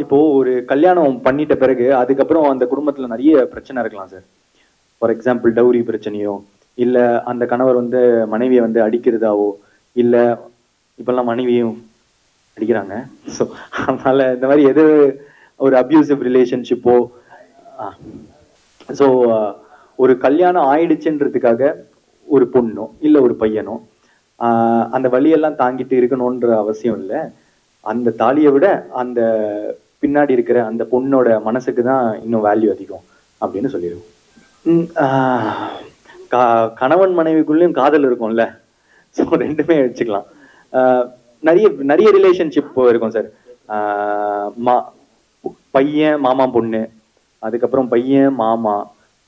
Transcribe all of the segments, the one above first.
இப்போ ஒரு கல்யாணம் பண்ணிட்ட பிறகு அதுக்கப்புறம் அந்த குடும்பத்துல நிறைய பிரச்சனை இருக்கலாம் சார். ஃபார் எக்ஸாம்பிள் டவுரி பிரச்சனையோ, இல்ல அந்த கணவர் வந்து மனைவியை வந்து அடிக்கிறதாவோ, இல்ல இப்பெல்லாம் மனைவியும் அடிக்கிறாங்க. ஸோ அதனால இந்த மாதிரி எது ஒரு அபியூசிவ் ரிலேஷன்ஷிப்போ, ஸோ ஒரு கல்யாணம் ஆயிடுச்சுன்றதுக்காக ஒரு பொண்ணோ இல்ல ஒரு பையனோ அந்த வழியெல்லாம் தாங்கிட்டு இருக்கணும்ன்ற அவசியம் இல்லை. அந்த தாலியை விட அந்த பின்னாடி இருக்கிற அந்த பொண்ணோட மனசுக்கு தான் இன்னும் வேல்யூ அதிகம் அப்படின்னு சொல்லிடுவோம். கணவன் மனைவிக்குள்ளேயும் காதல் இருக்கும்ல, ஸோ ரெண்டுமே வச்சுக்கலாம். நிறைய நிறைய ரிலேஷன்ஷிப் இருக்கும் சார். பையன் மாமா பொண்ணு, அதுக்கப்புறம் பையன் மாமா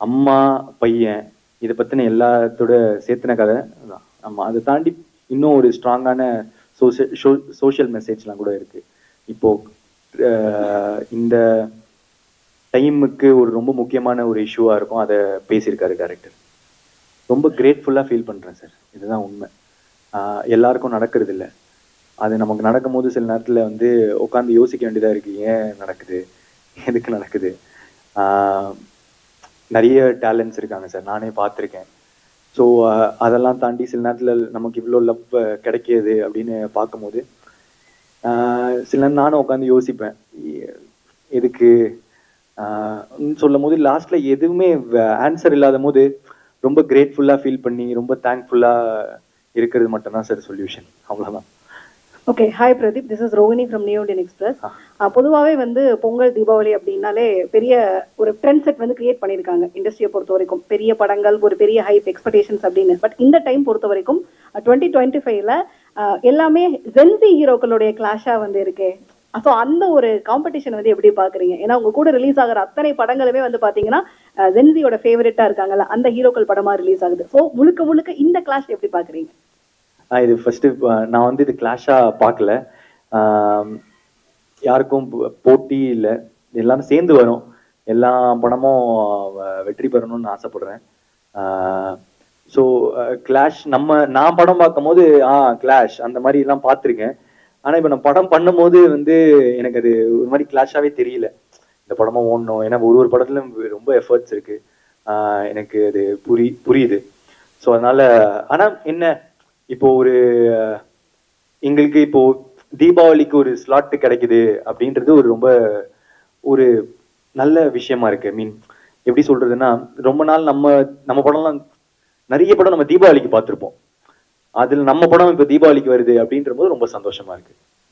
அம்மா பையன், இதை பத்தின எல்லாத்தோட சேர்த்துன கதை தான். ஆமா, அதை தாண்டி இன்னும் ஒரு ஸ்ட்ராங்கான சோஷியல் மெசேஜ்லாம் கூட இருக்கு. இப்போ இந்த டைமுக்கு ஒரு ரொம்ப முக்கியமான ஒரு இஷ்யூவா இருக்கும், அதை பேசியிருக்காரு டைரக்டர். ரொம்ப கிரேட்ஃபுல்லா ஃபீல் பண்றேன் சார். இதுதான் உண்மை. எல்லாருக்கும் நடக்கிறது இல்லை. அது நமக்கு நடக்கும் போது சில நேரத்துல வந்து உட்காந்து யோசிக்க வேண்டியதா இருக்கு, ஏன் நடக்குது, எதுக்கு நடக்குது. நிறைய டேலண்ட்ஸ் இருக்காங்க சார், நானே பார்த்துருக்கேன். ஸோ அதெல்லாம் தாண்டி சில நேரத்தில் நமக்கு இவ்வளோ லவ் கிடைக்கிது அப்படின்னு பார்க்கும்போது சில நேரம் நானும் உட்காந்து யோசிப்பேன், எதுக்கு சொல்லும் போது லாஸ்ட்ல எதுவுமே ஆன்சர் இல்லாத போது ரொம்ப கிரேட்ஃபுல்லாக ஃபீல் பண்ணி ரொம்ப தேங்க்ஃபுல்லாக இருக்கிறது மட்டும்தான் சார் சொல்யூஷன். அவ்வளோதான். Okay, hi Pradeep, this is Rohini from new Indian express. பொதுவாகவே வந்து பொங்கல் தீபாவளி அப்படின்னாலே பெரிய ஒரு ட்ரெண்ட் செட் வந்து கிரியேட் பண்ணியிருக்காங்க இண்டஸ்ட்ரியை பொறுத்த வரைக்கும். பெரிய படங்கள், ஒரு பெரிய ஹைப் எக்ஸ்பெக்டேஷன்ஸ் அப்படின்னு. பட் இந்த டைம் பொறுத்த வரைக்கும் 2025ல எல்லாமே ஜென்சி ஹீரோக்களுடைய கிளாஷாக வந்து இருக்கு. ஸோ அந்த ஒரு காம்படிஷன் வந்து எப்படி பார்க்குறீங்க? ஏன்னா உங்க கூட ரிலீஸ் ஆகிற அத்தனை படங்களுமே வந்து பார்த்தீங்கன்னா ஜென்சியோட ஃபேவரட்டாக இருக்காங்கல்ல, அந்த ஹீரோக்கள் படமாக ரிலீஸ் ஆகுது. ஸோ முழுக்க முழுக்க இந்த கிளாஷ் எப்படி பார்க்குறீங்க? இது ஃபர்ஸ்ட் நான் வந்து இது கிளாஷா பார்க்கல. யாருக்கும் போட்டி இல்லை, எல்லாரும் சேர்ந்து வரும். எல்லா படமும் வெற்றி பெறணும்னு ஆசைப்படுறேன். ஸோ கிளாஷ் நான் படம் பார்க்கும் போது கிளாஷ் அந்த மாதிரி எல்லாம் பார்த்துருக்கேன். ஆனால் இப்போ நான் படம் பண்ணும் போது வந்து எனக்கு அது ஒரு மாதிரி கிளாஷாவே தெரியல. இந்த படமும் ஓடணும், ஏன்னா ஒரு படத்துல ரொம்ப எஃபர்ட்ஸ் இருக்கு, எனக்கு அது புரியுது. ஸோ அதனால ஆனால் என்ன, இப்போ ஒரு எங்களுக்கு இப்போ தீபாவளிக்கு ஒரு ஸ்லாட் கிடைக்குது அப்படின்றது ஒரு ரொம்ப ஒரு நல்ல விஷயமா இருக்கு. மீன் எப்படி சொல்றதுன்னா, ரொம்ப நாள் நம்ம படம்லாம் நிறைய படம் நம்ம தீபாவளிக்கு பார்த்துருப்போம், அதுல நம்ம படம் இப்போ தீபாவளிக்கு வருது அப்படின்ற போது ரொம்ப சந்தோஷமா இருக்கு.